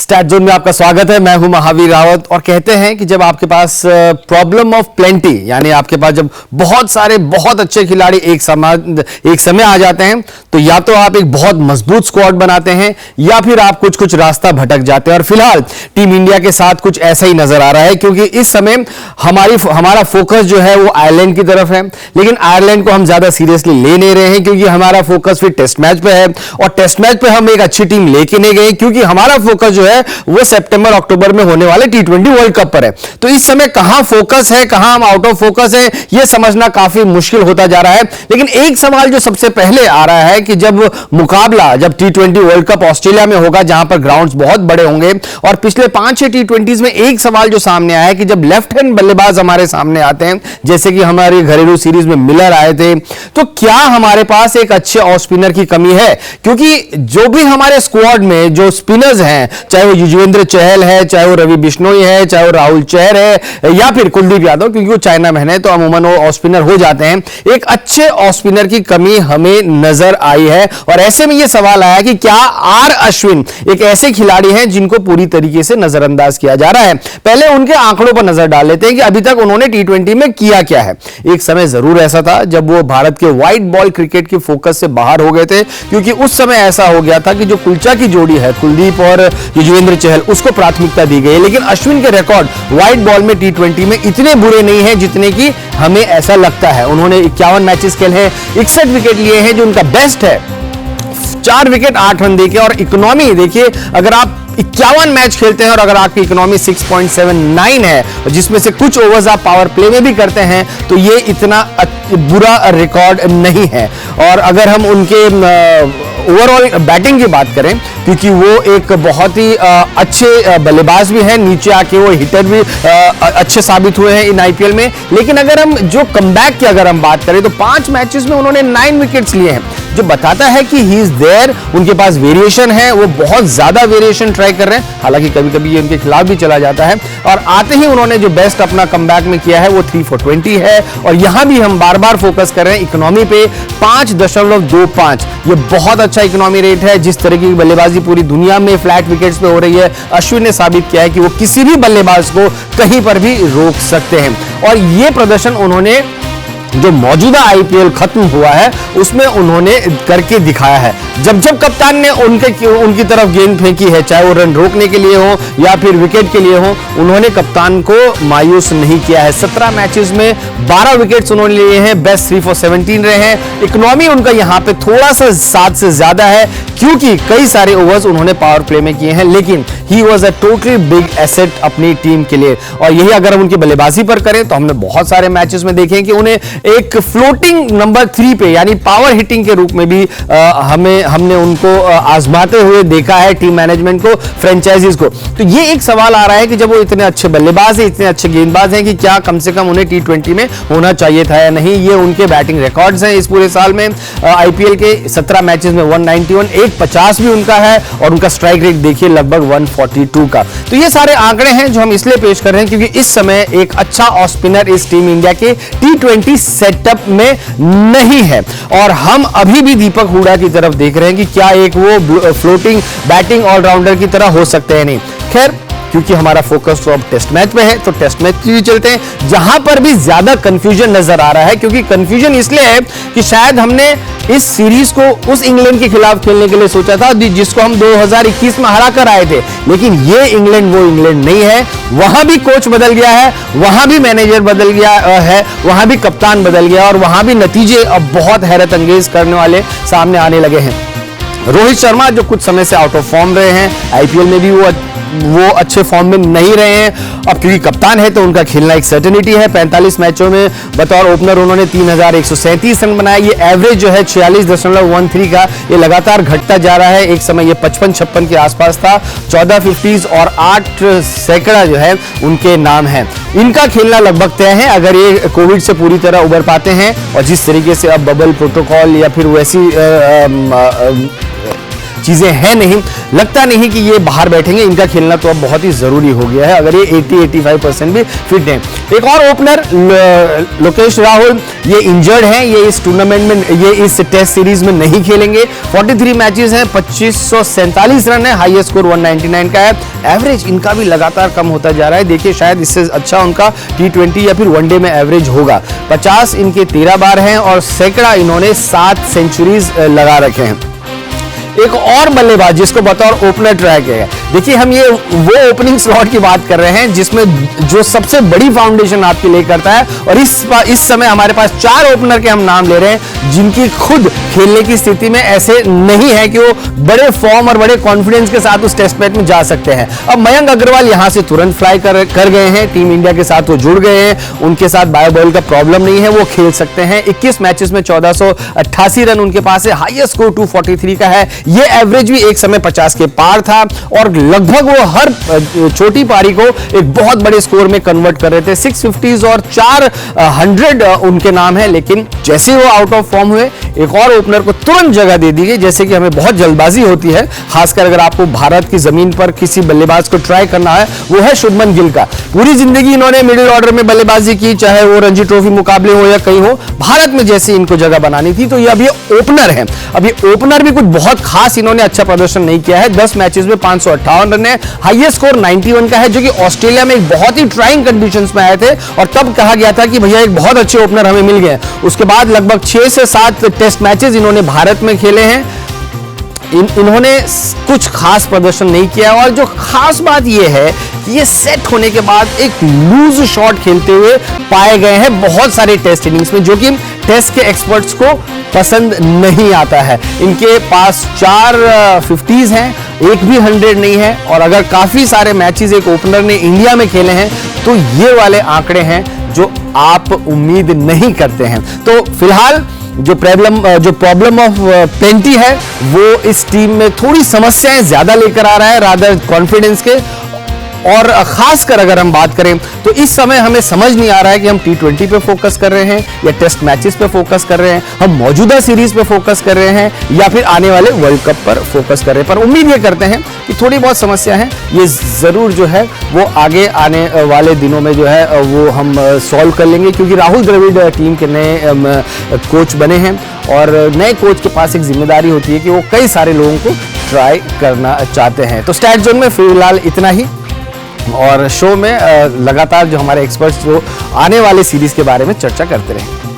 Stat zone में आपका स्वागत है। मैं हूं महावीर रावत और कहते हैं कि जब आपके पास प्रॉब्लम ऑफ प्लेंटी यानी आपके पास जब बहुत सारे बहुत अच्छे खिलाड़ी एक समय आ जाते हैं तो या तो आप एक बहुत मजबूत स्क्वाड बनाते हैं या फिर आप कुछ कुछ रास्ता भटक जाते हैं। और फिलहाल टीम इंडिया के साथ कुछ ऐसा ही नजर आ रहा है क्योंकि इस समय हमारा फोकस जो है वो आयरलैंड की तरफ है, लेकिन आयरलैंड को हम ज्यादा सीरियसली ले नहीं रहे हैं क्योंकि हमारा फोकस फिर टेस्ट मैच पे है और टेस्ट मैच पे हम एक अच्छी टीम लेके नहीं गए क्योंकि हमारा फोकस जो है वो सितंबर अक्टूबर में होने वाले T20 वर्ल्ड कप पर है। तो इस समय कहां फोकस है, कहां हम आउट ऑफ फोकस है, यह समझना काफी मुश्किल होता जा रहा है। लेकिन एक सवाल जो सबसे पहले आ रहा है कि जब T20 वर्ल्ड कप ऑस्ट्रेलिया में होगा जहां पर ग्राउंड्स बहुत बड़े होंगे और पिछले 5-6 T20s में एक सवाल जो सामने आया है कि जब लेफ्ट हैंड बल्लेबाज हमारे सामने आते हैं जैसे कि हमारी घरेलू सीरीज में मिलर आए थे, तो क्या हमारे पास एक अच्छे ऑफ स्पिनर की कमी है? क्योंकि जो भी हमारे स्क्वाड में जो स्पिनर्स हैं, चाहे वो युजवेंद्र चहल है, चाहे वो रवि बिश्नोई है, चाहे वो राहुल चहर है या फिर कुलदीप यादव, क्योंकि वो चाइना में है तो अमूमन वो ऑफ स्पिनर हो जाते हैं, एक अच्छे ऑफ स्पिनर की कमी हमें नजर आई है। और ऐसे में यह सवाल आया कि क्या आर अश्विन एक ऐसे खिलाड़ी हैं जिनको पूरी तरीके से नजरअंदाज किया जा रहा है? पहले उनके आंकड़ों पर नजर डाल लेते हैं कि अभी तक उन्होंने T20 में किया क्या है। एक समय जरूर ऐसा था जब वो भारत के व्हाइट बॉल क्रिकेट के फोकस से बाहर हो गए थे क्योंकि उस समय ऐसा हो गया था कि जो कुलचा की जोड़ी है कुलदीप और युजवेंद्र चहल उसको प्राथमिकता दी गई है। लेकिन अश्विन के रिकॉर्ड व्हाइट बॉल में T20 में इतने बुरे नहीं हैं जितने की हमें ऐसा लगता है। उन्होंने 51 मैचेस खेले हैं, 61 विकेट लिए हैं जो उनका बेस्ट है, 4 विकेट 8 रन देके। और इकोनॉमी देखिए, अगर आप 51 मैच खेलते हैं और अगर आपकी इकोनॉमी 6.79 है जिसमें से कुछ ओवर्स आप पावर प्ले में भी करते हैं तो ये इतना बुरा रिकॉर्ड नहीं है। और अगर हम उनके ओवरऑल बैटिंग की बात करें, क्योंकि वो एक बहुत ही अच्छे बल्लेबाज भी हैं, नीचे आके वो हिटर भी अच्छे साबित हुए हैं इन आईपीएल में। लेकिन अगर हम जो कमबैक की अगर हम बात करें तो 5 मैचेस में उन्होंने 9 विकेट्स लिए हैं, जो बताता है कि ही इज देयर, उनके पास वेरिएशन है, वो बहुत ज्यादा वेरिएशन ट्राई कर रहे हैं। हालांकि कभी कभी ये उनके खिलाफ भी चला जाता है। और आते ही उन्होंने जो बेस्ट अपना कमबैक में किया है वो 3 for 20 है। और यहां भी हम बार बार फोकस कर रहे हैं इकोनॉमी पे, 5.25, ये बहुत अच्छा इकोनॉमी रेट है। जिस तरह की बल्लेबाजी पूरी दुनिया में फ्लैट विकेट्स पे हो रही है, अश्विन ने साबित किया है कि वो किसी भी बल्लेबाज को कहीं पर भी रोक सकते हैं। और ये प्रदर्शन उन्होंने जो मौजूदा आईपीएल खत्म हुआ है उसमें उन्होंने करके दिखाया है। जब जब कप्तान ने उनकी तरफ गेंद फेंकी है, चाहे वो रन रोकने के लिए हो या फिर विकेट के लिए हो, उन्होंने कप्तान को मायूस नहीं किया है। 17 मैचेस में 12 विकेट्स उन्होंने लिए हैं, बेस्ट 3 for 17 रहे हैं। इकोनॉमी उनका यहां पे थोड़ा सा 7 से ज्यादा है क्योंकि कई सारे ओवर्स उन्होंने पावर प्ले में किए हैं, लेकिन he was a totally big asset अपनी टीम के लिए। और यही अगर हम उनकी बल्लेबाजी पर करें तो हमने बहुत सारे मैचेस में देखे कि उन्हें एक फ्लोटिंग नंबर 3 पे यानी पावर हिटिंग के रूप में भी हमने उनको आजमाते हुए देखा है, टीम मैनेजमेंट को, फ्रेंचाइजीज को। तो ये एक सवाल आ रहा है कि जब वो इतने अच्छे बल्लेबाज हैं, इतने अच्छे गेंदबाज हैं, कि क्या कम से कम उन्हें T20 में होना चाहिए था या नहीं। ये उनके बैटिंग रिकॉर्ड्स हैं इस पूरे साल में। आईपीएल के 17 मैचेस में 191, 150 भी उनका है और उनका स्ट्राइक रेट देखिए लगभग 142 का। तो ये सारे आंकड़े हैं जो हम इसलिए पेश कर रहे हैं क्योंकि इस समय एक अच्छा ऑफ स्पिनर इस टीम इंडिया के T20 सेटअप में नहीं है। और हम अभी भी दीपक हुडा की तरफ देख रहे हैं कि क्या एक वो फ्लोटिंग बैटिंग ऑलराउंडर की तरह हो सकते हैं नहीं। खैर, क्योंकि हमारा फोकस तो अब टेस्ट मैच पे है तो टेस्ट मैच भी चलते हैं, जहां पर भी ज्यादा कंफ्यूजन नजर आ रहा है। क्योंकि कंफ्यूजन इसलिए है कि शायद हमने इस सीरीज को उस इंग्लैंड के खिलाफ खेलने के लिए सोचा था जिसको हम 2021 में हरा कर आए थे, लेकिन ये इंग्लैंड वो इंग्लैंड नहीं है। वहां भी कोच बदल गया है, वहां भी मैनेजर बदल गया है, वहां भी कप्तान बदल गया और वहां भी नतीजे अब बहुत हैरत अंगेज करने वाले सामने आने लगे हैं। रोहित शर्मा जो कुछ समय से आउट ऑफ फॉर्म रहे हैं, आईपीएल में भी वो अच्छे फॉर्म में नहीं रहे हैं। अब क्योंकि कप्तान है तो उनका खेलना एक सर्टेनिटी है। 45 मैचों में बतौर ओपनर उन्होंने 3137 रन बनाए। ये एवरेज जो है 46.13 का, ये लगातार घटता जा रहा है। एक समय ये 55-56 के आसपास था। 14 50s और 8 सैकड़ा जो है उनके नाम है। इनका खेलना लगभग तय है अगर ये कोविड से पूरी तरह उबर पाते हैं और जिस तरीके से अब बबल प्रोटोकॉल या फिर वैसी चीजें हैं नहीं, लगता नहीं कि ये बाहर बैठेंगे। इनका खेलना तो अब बहुत ही जरूरी हो गया है अगर ये 80-85% भी फिट हैं। एक और ओपनर लोकेश राहुल, ये इंजर्ड हैं, ये इस टूर्नामेंट में, ये इस टेस्ट सीरीज में नहीं खेलेंगे। 43 मैचेस हैं, 2547 रन है, हाईएस्ट स्कोर 199 का है। एवरेज इनका भी लगातार कम होता जा रहा है। देखिए शायद इससे अच्छा उनका T20 या फिर वनडे में एवरेज होगा। 50 इनके 13 बार हैं और सैकड़ा इन्होंने 7 सेंचुरीज लगा रखे हैं। एक और बल्लेबाज जिसको बतौर ओपनर ट्राई किया है, देखिए हम ये वो ओपनिंग स्लॉट की बात कर रहे हैं जिसमें जो सबसे बड़ी फाउंडेशन आपके लिए करता है, और इस समय हमारे पास 4 ओपनर के हम नाम ले रहे हैं जिनकी खुद खेलने की स्थिति में ऐसे नहीं है कि वो बड़े फॉर्म और बड़े कॉन्फिडेंस के साथ उस टेस्ट मैच में जा सकते हैं। अब मयंक अग्रवाल यहां से तुरंत फ्लाई कर गए हैं, टीम इंडिया के साथ वो जुड़ गए हैं, उनके साथ बायोबॉल का प्रॉब्लम नहीं है, वो खेल सकते हैं। 21 मैचेस में 1488 रन उनके पास है, हाईएस्ट स्कोर 243 का है। ये एवरेज भी एक समय 50 के पार था और लगभग वो हर छोटी पारी को एक बहुत बड़े स्कोर में कन्वर्ट कर रहे थे। 650s और 400 उनके नाम है, लेकिन जैसे वो आउट ऑफ फॉर्म हुए एक और ओपनर को तुरंत जगह दे दी गई। जैसे कि हमें बहुत जल्दबाजी होती है, खासकर अगर आपको भारत की जमीन पर किसी बल्लेबाज को ट्राई करना है, वो है शुभमन गिल का। पूरी जिंदगी इन्होंने मिडिल ऑर्डर में बल्लेबाजी की, चाहे वो रणजी ट्रॉफी मुकाबले हो या कहीं हो। भारत में जैसे इनको जगह बनानी थी, तो ये अब ये ओपनर है। अब ये ओपनर भी कुछ बहुत खास इन्होंने अच्छा प्रदर्शन नहीं किया है। 10 मैचेस में 558 रन है, हाईएस्ट स्कोर 91 का है, जो कि ऑस्ट्रेलिया में एक बहुत ही ट्राइंग कंडीशंस में आए थे और तब कहा गया था कि भैया एक बहुत अच्छे ओपनर हमें मिल गए। उसके बाद लगभग 6 से 7 टेस्ट मैचेस इन्होंने भारत में खेले हैं। इन्होंने कुछ खास प्रदर्शन नहीं किया, और जो खास बात यह है कि ये सेट होने के बाद एक लूज शॉट खेलते हुए पाए गए हैं बहुत सारे टेस्ट इनिंग्स में, जो कि टेस्ट के एक्सपर्ट्स को पसंद नहीं आता है। इनके पास 4 50s हैं, एक भी 100 नहीं है, और अगर काफी सारे मैचेस एक ओपनर ने इंडिया में खेले हैं तो ये वाले आंकड़े हैं जो आप उम्मीद नहीं करते हैं। तो फिलहाल जो प्रॉब्लम ऑफ प्लेंटी है वो इस टीम में थोड़ी समस्याएं ज्यादा लेकर आ रहा है रादर कॉन्फिडेंस के। और खासकर अगर हम बात करें तो इस समय हमें समझ नहीं आ रहा है कि हम T20 पे फोकस कर रहे हैं या टेस्ट मैचेस पे फोकस कर रहे हैं, हम मौजूदा सीरीज पे फोकस कर रहे हैं या फिर आने वाले वर्ल्ड कप पर फोकस कर रहे हैं। पर उम्मीद ये करते हैं कि थोड़ी बहुत समस्या है, ये जरूर जो है वो आगे आने वाले दिनों में जो है वो हम सॉल्व कर लेंगे, क्योंकि राहुल द्रविड़ टीम के नए कोच बने हैं और नए कोच के पास एक जिम्मेदारी होती है कि वो कई सारे लोगों को ट्राई करना चाहते हैं। तो स्टैट जोन में फिलहाल इतना ही, और शो में लगातार जो हमारे एक्सपर्ट्स जो आने वाले सीरीज के बारे में चर्चा करते रहेंगे।